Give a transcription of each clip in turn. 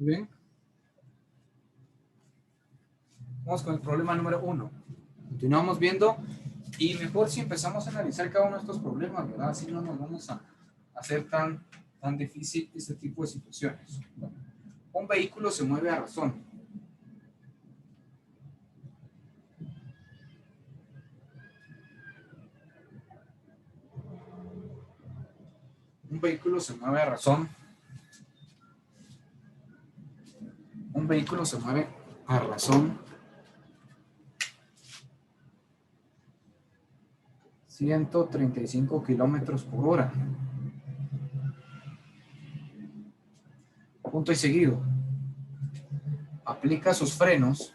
Muy bien. Vamos con el problema número 1. Continuamos viendo y mejor si empezamos a analizar cada uno de estos problemas, ¿verdad? Así no nos vamos a hacer tan difícil este tipo de situaciones. Bueno, un vehículo se mueve a razón. Un vehículo se mueve a razón. Un vehículo se mueve a razón 135 kilómetros por hora. Punto y seguido. Aplica sus frenos.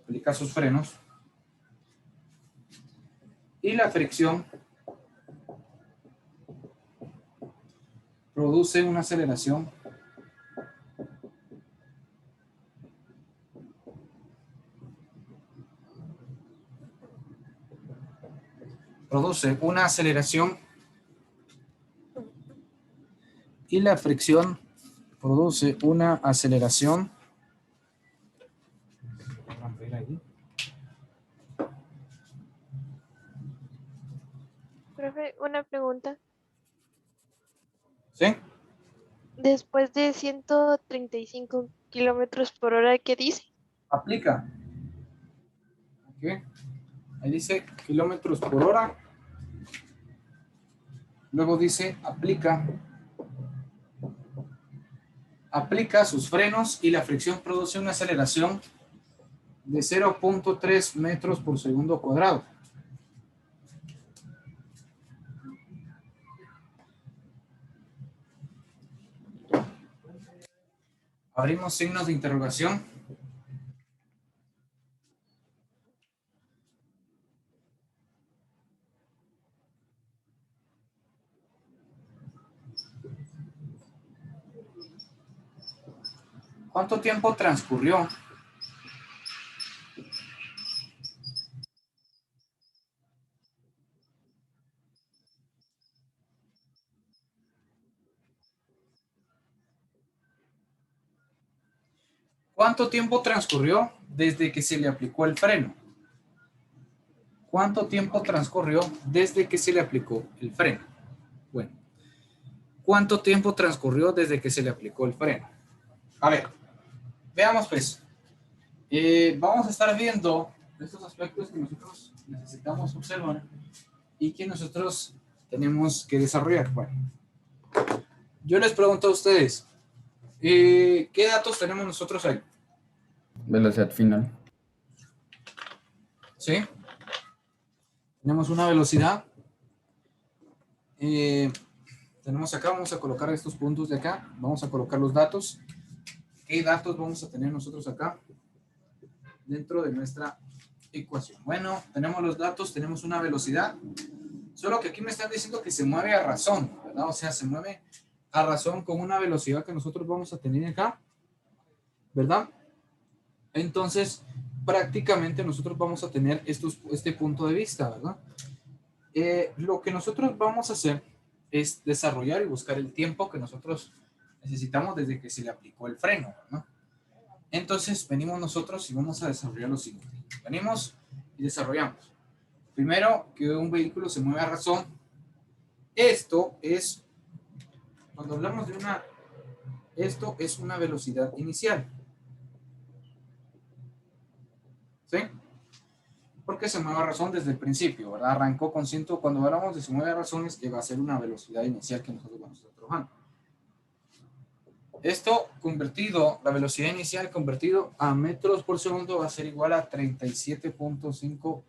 Aplica sus frenos. Y la fricción produce una aceleración y la fricción produce una aceleración Profe, una pregunta. ¿sí? Después de 135 kilómetros por hora, ¿qué dice? Aplica. ¿Okay? Ahí dice kilómetros por hora. Luego dice aplica sus frenos y la fricción produce una aceleración de 0.3 metros por segundo cuadrado. Abrimos signos de interrogación. ¿Cuánto tiempo transcurrió? ¿Cuánto tiempo transcurrió desde que se le aplicó el freno? ¿Cuánto tiempo transcurrió desde que se le aplicó el freno? Bueno, ¿cuánto tiempo transcurrió desde que se le aplicó el freno? A ver, veamos pues. Vamos a estar viendo estos aspectos que nosotros necesitamos observar y que nosotros tenemos que desarrollar. Bueno, yo les pregunto a ustedes, ¿qué datos tenemos nosotros ahí? Velocidad final. ¿Sí? Tenemos una velocidad. Tenemos acá, vamos a colocar estos puntos de acá. Vamos a colocar los datos. ¿Qué datos vamos a tener nosotros acá dentro de nuestra ecuación? Bueno, tenemos los datos, tenemos una velocidad. Solo que aquí me están diciendo que se mueve a razón, ¿verdad? O sea, se mueve a razón con una velocidad que nosotros vamos a tener acá, ¿verdad? Entonces, prácticamente nosotros vamos a tener este punto de vista, ¿verdad? Lo que nosotros vamos a hacer es desarrollar y buscar el tiempo que nosotros necesitamos desde que se le aplicó el freno, ¿no? Entonces, venimos nosotros y vamos a desarrollar lo siguiente. Venimos y desarrollamos. Primero, que un vehículo se mueve a razón. Esto es, cuando hablamos de esto es una velocidad inicial. ¿Sí? Porque se mueve a razón desde el principio, ¿verdad? Arrancó con 100, cuando hablamos de se mueve a razón es que va a ser una velocidad inicial que nosotros vamos a estar trabajando. Esto convertido, la velocidad inicial convertido a metros por segundo va a ser igual a 37.5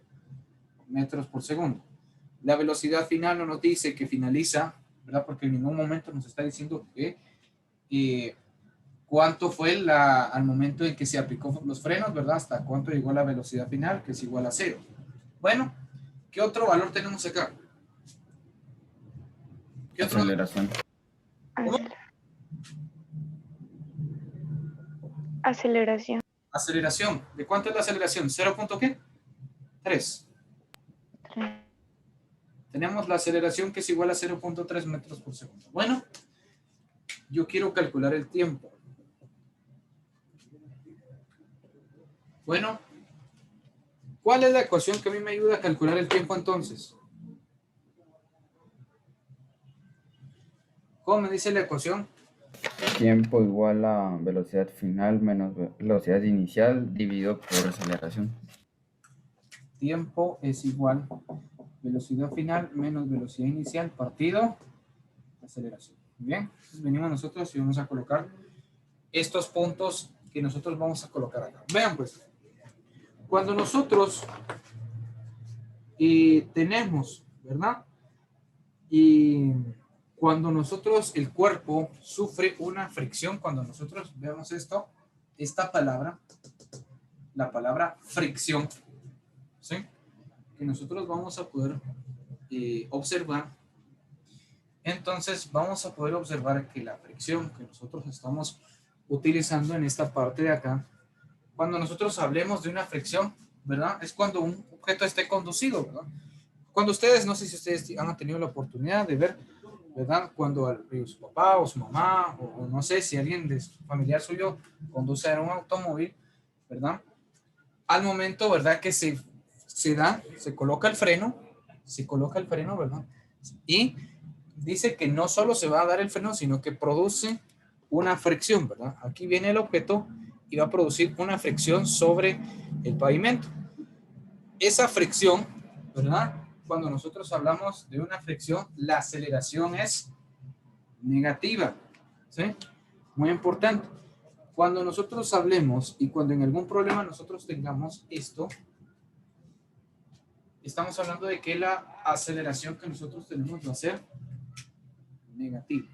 metros por segundo. La velocidad final no nos dice que finaliza, ¿verdad? Porque en ningún momento nos está diciendo que cuánto fue al momento en que se aplicó los frenos, ¿verdad? Hasta cuánto llegó la velocidad final, que es igual a 0. Bueno, ¿qué otro valor tenemos acá? ¿Qué otro? Aceleración. ¿Cómo? Aceleración. Aceleración. ¿De cuánto es la aceleración? ¿0. ¿Qué? 3. Tenemos la aceleración que es igual a 0.3 metros por segundo. Bueno, yo quiero calcular el tiempo. Bueno, ¿cuál es la ecuación que a mí me ayuda a calcular el tiempo entonces? ¿Cómo me dice la ecuación? Tiempo igual a velocidad final menos velocidad inicial dividido por aceleración. Tiempo es igual a velocidad final menos velocidad inicial partido aceleración. Muy bien, entonces venimos nosotros y vamos a colocar estos puntos que nosotros vamos a colocar acá. Vean pues, cuando nosotros tenemos, ¿verdad? Y cuando nosotros, el cuerpo sufre una fricción, cuando nosotros vemos esto, esta palabra, la palabra fricción, ¿sí? Que nosotros vamos a poder observar. Entonces vamos a poder observar que la fricción que nosotros estamos utilizando en esta parte de acá, cuando nosotros hablemos de una fricción, ¿verdad? Es cuando un objeto esté conducido, ¿verdad? Cuando ustedes, no sé si ustedes han tenido la oportunidad de ver, ¿verdad? Cuando su papá o su mamá, o no sé si alguien de su familiar suyo conduce un automóvil, ¿verdad? Al momento, ¿verdad? Que se coloca el freno, ¿verdad? Y dice que no solo se va a dar el freno, sino que produce una fricción, ¿verdad? Aquí viene el objeto y va a producir una fricción sobre el pavimento. Esa fricción, ¿verdad? Cuando nosotros hablamos de una fricción, la aceleración es negativa, ¿sí? Muy importante. Cuando nosotros hablemos y cuando en algún problema nosotros tengamos esto, estamos hablando de que la aceleración que nosotros tenemos va a ser negativa,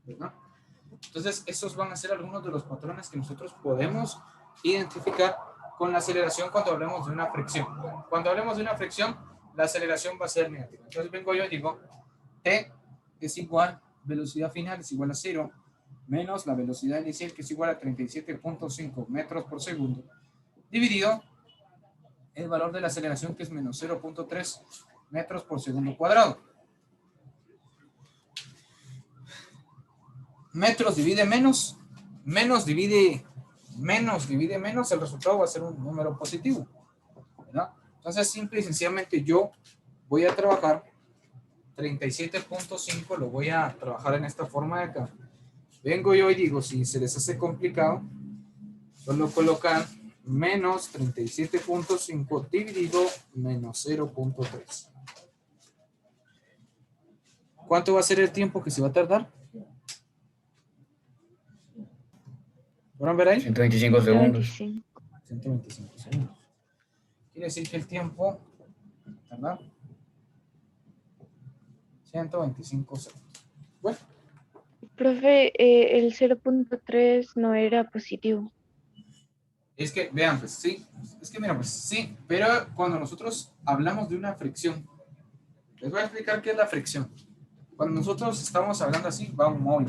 ¿verdad? Entonces, esos van a ser algunos de los patrones que nosotros podemos identificar con la aceleración cuando hablemos de una fricción. Cuando hablemos de una fricción, la aceleración va a ser negativa. Entonces, vengo yo y digo, T es igual, velocidad final es igual a 0, menos la velocidad inicial, que es igual a 37.5 metros por segundo, dividido el valor de la aceleración, que es menos 0.3 metros por segundo cuadrado. Metros divide menos, menos divide menos, el resultado va a ser un número positivo, ¿verdad? Entonces, simple y sencillamente yo voy a trabajar 37.5, lo voy a trabajar en esta forma de acá. Vengo yo y digo, si se les hace complicado, solo colocan menos 37.5 dividido menos 0.3. ¿Cuánto va a ser el tiempo que se va a tardar? ¿Pueden ver ahí? 125 segundos. 125 segundos. Quiere decir que el tiempo tardar 125 segundos. Bueno. Profe, el 0.3 no era positivo. Es que, vean, pues sí, es que mira, pues sí, pero cuando nosotros hablamos de una fricción, les voy a explicar qué es la fricción. Cuando nosotros estamos hablando así, va un móvil,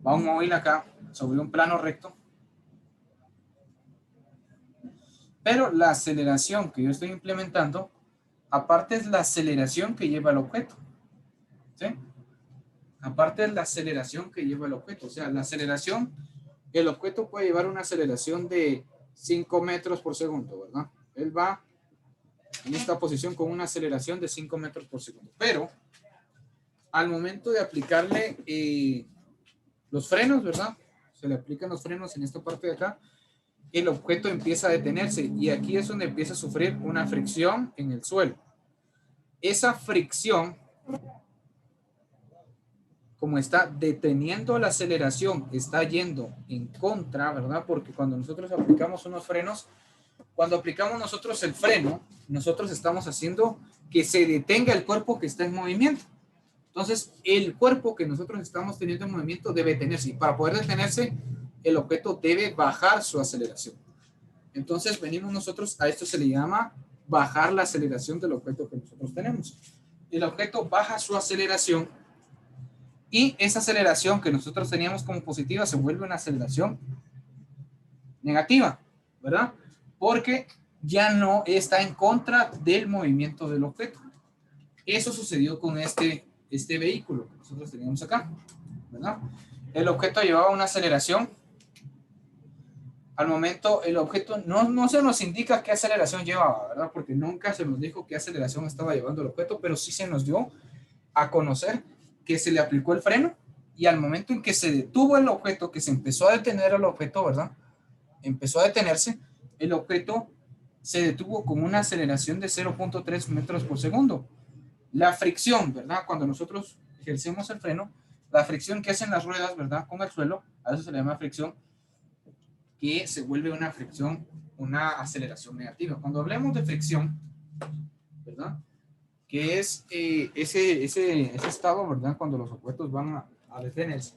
va un móvil acá sobre un plano recto, pero la aceleración que yo estoy implementando, aparte es la aceleración que lleva el objeto, ¿sí? Aparte es la aceleración que lleva el objeto, o sea, la aceleración, el objeto puede llevar una aceleración de 5 metros por segundo, ¿verdad? Él va en esta posición con una aceleración de 5 metros por segundo, pero al momento de aplicarle los frenos, ¿verdad? Se le aplican los frenos en esta parte de acá, el objeto empieza a detenerse y aquí es donde empieza a sufrir una fricción en el suelo. Esa fricción, como está deteniendo la aceleración, está yendo en contra, ¿verdad? Porque cuando nosotros aplicamos unos frenos, cuando aplicamos nosotros el freno, nosotros estamos haciendo que se detenga el cuerpo que está en movimiento. Entonces, el cuerpo que nosotros estamos teniendo en movimiento debe detenerse. Y para poder detenerse, el objeto debe bajar su aceleración. Entonces, venimos nosotros, a esto se le llama bajar la aceleración del objeto que nosotros tenemos. El objeto baja su aceleración y esa aceleración que nosotros teníamos como positiva se vuelve una aceleración negativa, ¿verdad? Porque ya no está en contra del movimiento del objeto. Eso sucedió con este vehículo que nosotros teníamos acá, ¿verdad? El objeto llevaba una aceleración. Al momento, el objeto no se nos indica qué aceleración llevaba, ¿verdad? Porque nunca se nos dijo qué aceleración estaba llevando el objeto, pero sí se nos dio a conocer que se le aplicó el freno y al momento en que se detuvo el objeto, que se empezó a detener el objeto, ¿verdad? Empezó a detenerse, el objeto se detuvo con una aceleración de 0.3 metros por segundo. La fricción, ¿verdad? Cuando nosotros ejercemos el freno, la fricción que hacen las ruedas, ¿verdad? Con el suelo, a eso se le llama fricción, que se vuelve una fricción, una aceleración negativa. Cuando hablemos de fricción, ¿verdad? Que es ese estado, ¿verdad? Cuando los objetos van a detenerse.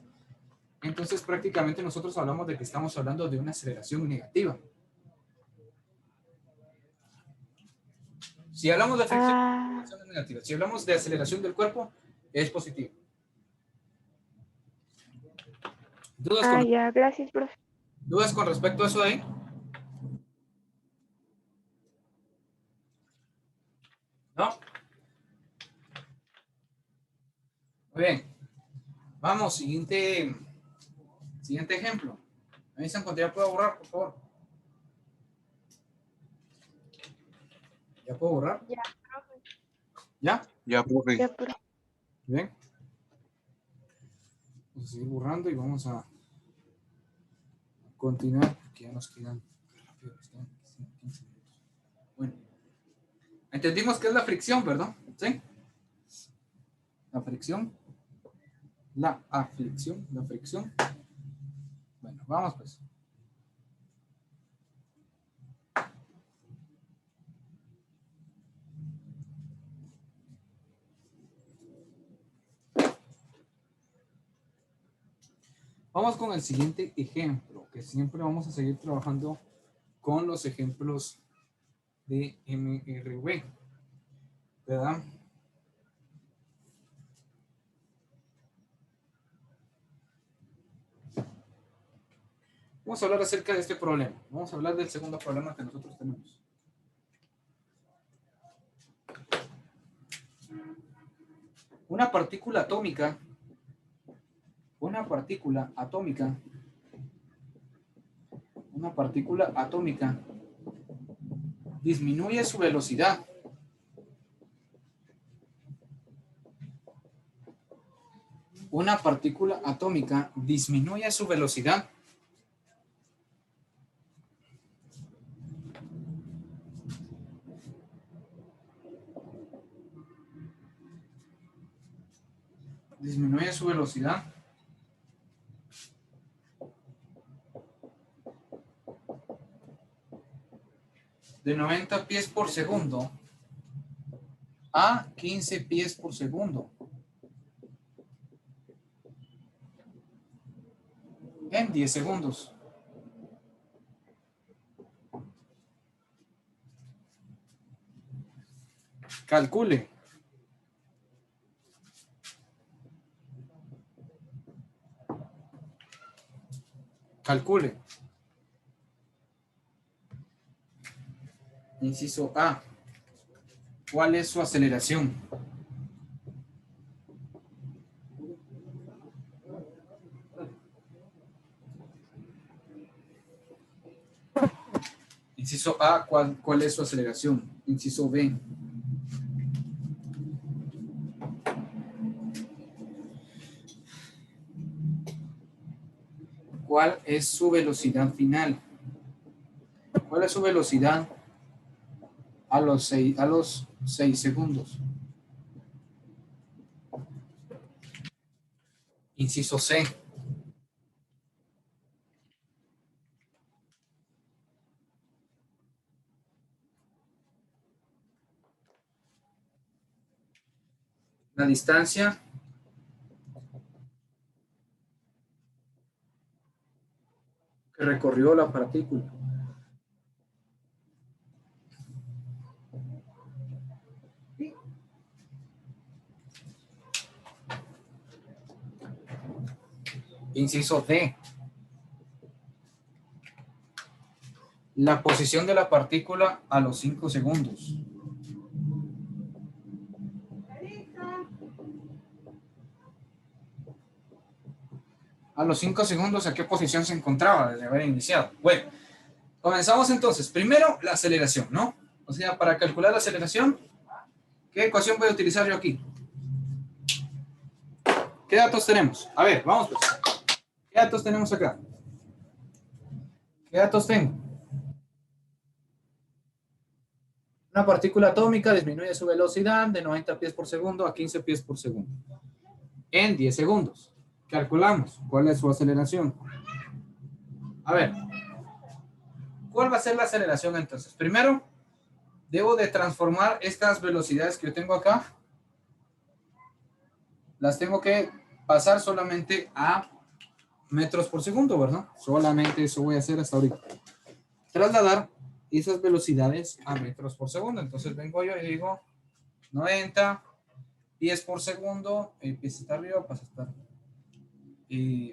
Entonces, prácticamente nosotros hablamos de que estamos hablando de una aceleración negativa. Si hablamos de fricción, es negativa. Si hablamos de aceleración del cuerpo, es positiva. Ya, gracias, profe. ¿Dudas con respecto a eso de ahí? ¿No? Muy bien. Vamos, siguiente ejemplo. Me dicen cuando ya puedo borrar, por favor. ¿Ya puedo borrar? Ya, profe. ¿Ya? Ya, profe. Ya, profe. Bien. Vamos a seguir borrando y vamos a continuar porque ya nos quedan 15 minutos. Bueno, entendimos que es la fricción, ¿verdad? ¿Sí? La fricción. La aflicción, la fricción. Bueno, vamos pues. Vamos con el siguiente ejemplo, que siempre vamos a seguir trabajando con los ejemplos de MRV, ¿verdad? Vamos a hablar acerca de este problema. Vamos a hablar del segundo problema que nosotros tenemos. Una partícula atómica disminuye su velocidad. Una partícula atómica disminuye su velocidad de 90 pies por segundo a 15 pies por segundo en 10 segundos. Calcule. Inciso A. ¿Cuál es su aceleración? Inciso A, ¿cuál es su aceleración? Inciso B. ¿Cuál es su velocidad final? ¿Cuál es su velocidad a los 6 segundos? Inciso C. La distancia que recorrió la partícula. Inciso D. la posición de la partícula a los 5 segundos. A los 5 segundos, ¿a qué posición se encontraba desde haber iniciado? Bueno, comenzamos entonces. Primero, la aceleración, ¿no? O sea, para calcular la aceleración, ¿qué ecuación voy a utilizar yo aquí? ¿Qué datos tenemos? A ver, vamos pues. ¿Qué datos tenemos acá? ¿Qué datos tengo? Una partícula atómica disminuye su velocidad de 90 pies por segundo a 15 pies por segundo en 10 segundos. Calculamos cuál es su aceleración. A ver, ¿cuál va a ser la aceleración entonces? Primero, debo de transformar estas velocidades que yo tengo acá. Las tengo que pasar solamente a metros por segundo, ¿verdad? Solamente eso voy a hacer hasta ahorita. Trasladar esas velocidades a metros por segundo. Entonces vengo yo y digo 90 pies por segundo. Pies está arriba, pasa a estar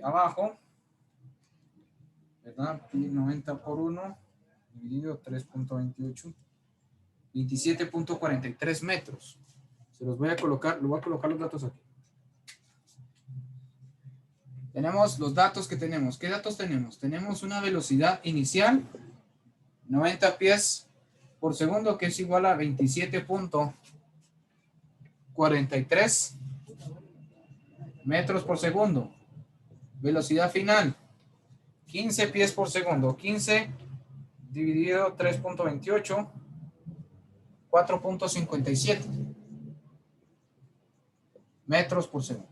abajo. ¿Verdad? 90 por 1 dividido 3.28. 27.43 metros. Se los voy a colocar, lo voy a colocar los datos aquí. Tenemos los datos que tenemos. ¿Qué datos tenemos? Tenemos una velocidad inicial, 90 pies por segundo, que es igual a 27.43 metros por segundo. Velocidad final, 15 pies por segundo. 15 dividido 3.28, 4.57 metros por segundo.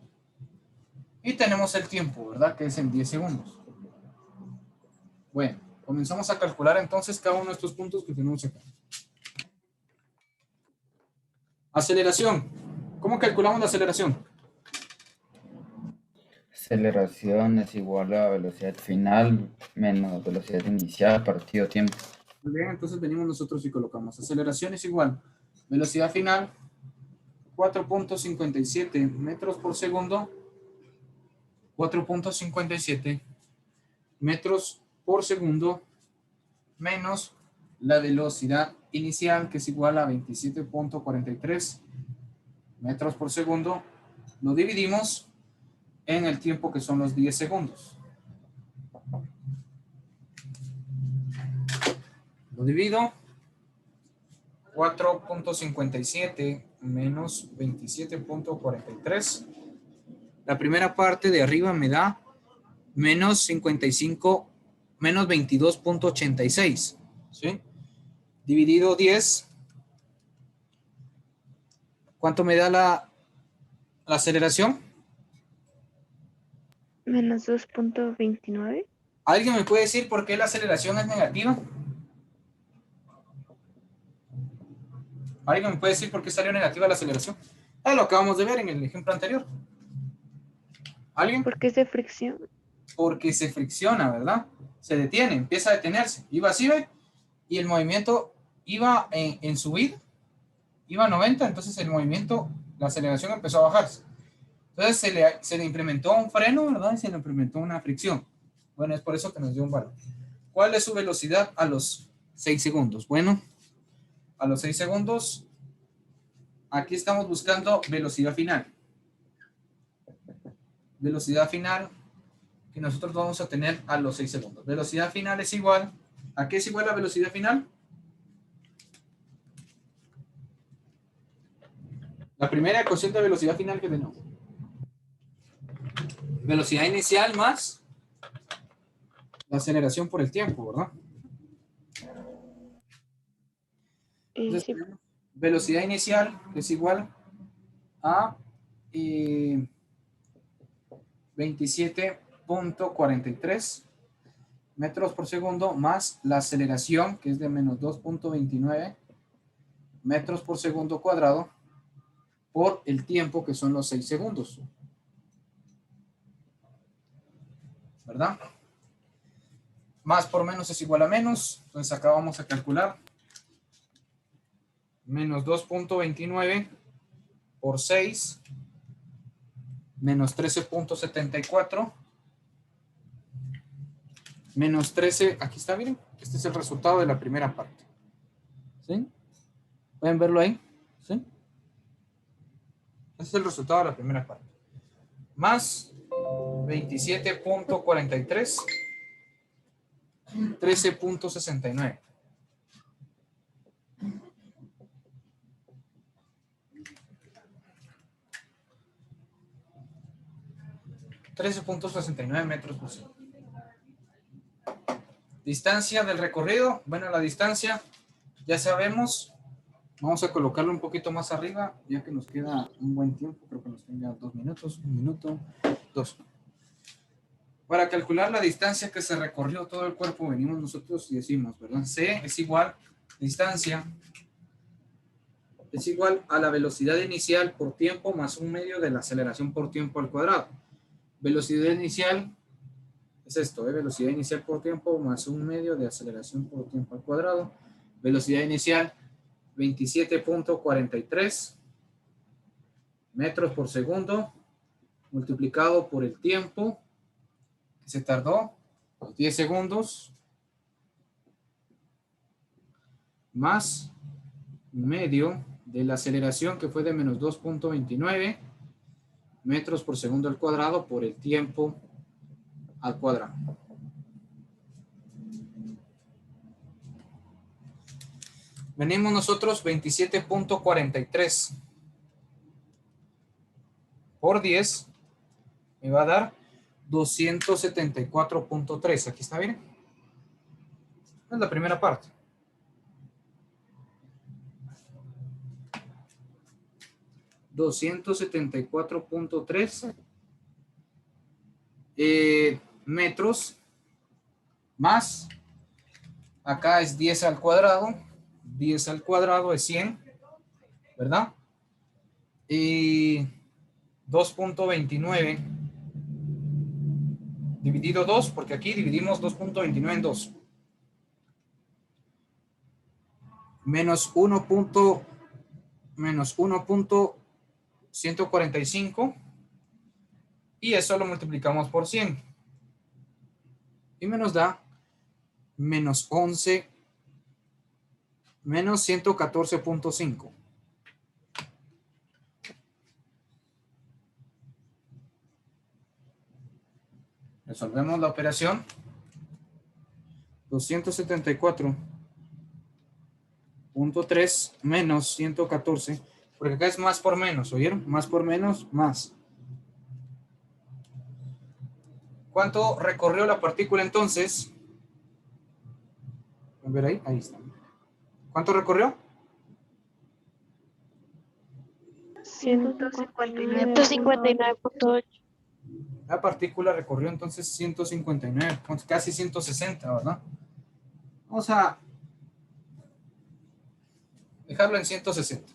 Y tenemos el tiempo, ¿verdad? Que es en 10 segundos. Bueno, comenzamos a calcular entonces cada uno de estos puntos que tenemos acá. Aceleración. ¿Cómo calculamos la aceleración? Aceleración es igual a velocidad final menos velocidad inicial partido tiempo. Muy bien, entonces venimos nosotros y colocamos. Aceleración es igual. Velocidad final, 4.57 metros por segundo. 4.57 metros por segundo menos la velocidad inicial, que es igual a 27.43 metros por segundo. Lo dividimos en el tiempo, que son los 10 segundos. Lo divido. 4.57 menos 27.43. La primera parte de arriba me da menos 55, menos 22.86. ¿Sí? Dividido 10. ¿Cuánto me da la aceleración? Menos 2.29. ¿Alguien me puede decir por qué la aceleración es negativa? ¿Alguien me puede decir por qué salió negativa la aceleración? Lo acabamos de ver en el ejemplo anterior. ¿Alguien? Porque es de fricción. Porque se fricciona, ¿verdad? Se detiene, empieza a detenerse. Iba así, ¿ve? Y el movimiento iba en subida, iba a 90, entonces el movimiento, la aceleración empezó a bajarse. Entonces se le implementó un freno, ¿verdad? Y se le implementó una fricción. Bueno, es por eso que nos dio un valor. ¿Cuál es su velocidad a los 6 segundos? Bueno, a los 6 segundos, aquí estamos buscando velocidad final. Velocidad final que nosotros vamos a tener a los 6 segundos. Velocidad final es igual, ¿a qué es igual la velocidad final? La primera ecuación de velocidad final que tenemos. Velocidad inicial más la aceleración por el tiempo, ¿verdad? Entonces, Sí. velocidad inicial es igual a 27.43 metros por segundo más la aceleración, que es de menos 2.29 metros por segundo cuadrado, por el tiempo, que son los 6 segundos. ¿Verdad? Más por menos es igual a menos. Entonces acá vamos a calcular. Menos 2.29 por 6. Menos 13.74. Menos 13, aquí está, miren. Este es el resultado de la primera parte. ¿Sí? ¿Pueden verlo ahí? ¿Sí? Este es el resultado de la primera parte. Más 27.43, 13.69. .69 metros por segundo. Distancia del recorrido. Bueno, la distancia ya sabemos. Vamos a colocarlo un poquito más arriba, ya que nos queda un buen tiempo. Creo que nos queda 2 minutos, 1 minuto, 2. Para calcular la distancia que se recorrió todo el cuerpo, venimos nosotros y decimos, ¿verdad? C es igual, distancia es igual a la velocidad inicial por tiempo más un medio de la aceleración por tiempo al cuadrado. Velocidad inicial es esto, velocidad inicial por tiempo más un medio de aceleración por tiempo al cuadrado. Velocidad inicial 27.43 metros por segundo multiplicado por el tiempo que se tardó, 10 segundos, más medio de la aceleración que fue de menos 2.29 metros por segundo al cuadrado por el tiempo al cuadrado. Venimos nosotros 27.43 por 10 me va a dar 274.3. Aquí está bien. Es la primera parte. $274.3 metros más, acá es 10 al cuadrado, 10 al cuadrado es 100, ¿verdad? Y 2.29 dividido 2, porque aquí dividimos 2.29 en 2. Menos 1.145 y eso lo multiplicamos por 100 y me nos da menos 114.5. Resolvemos la operación. 274.3 menos 114, porque acá es más por menos, ¿oyeron? Más por menos, más. ¿Cuánto recorrió la partícula entonces? ¿Pueden ver ahí? Ahí está. ¿Cuánto recorrió? 159.8. La partícula recorrió entonces 159, casi 160, ¿verdad? Vamos a dejarlo en 160.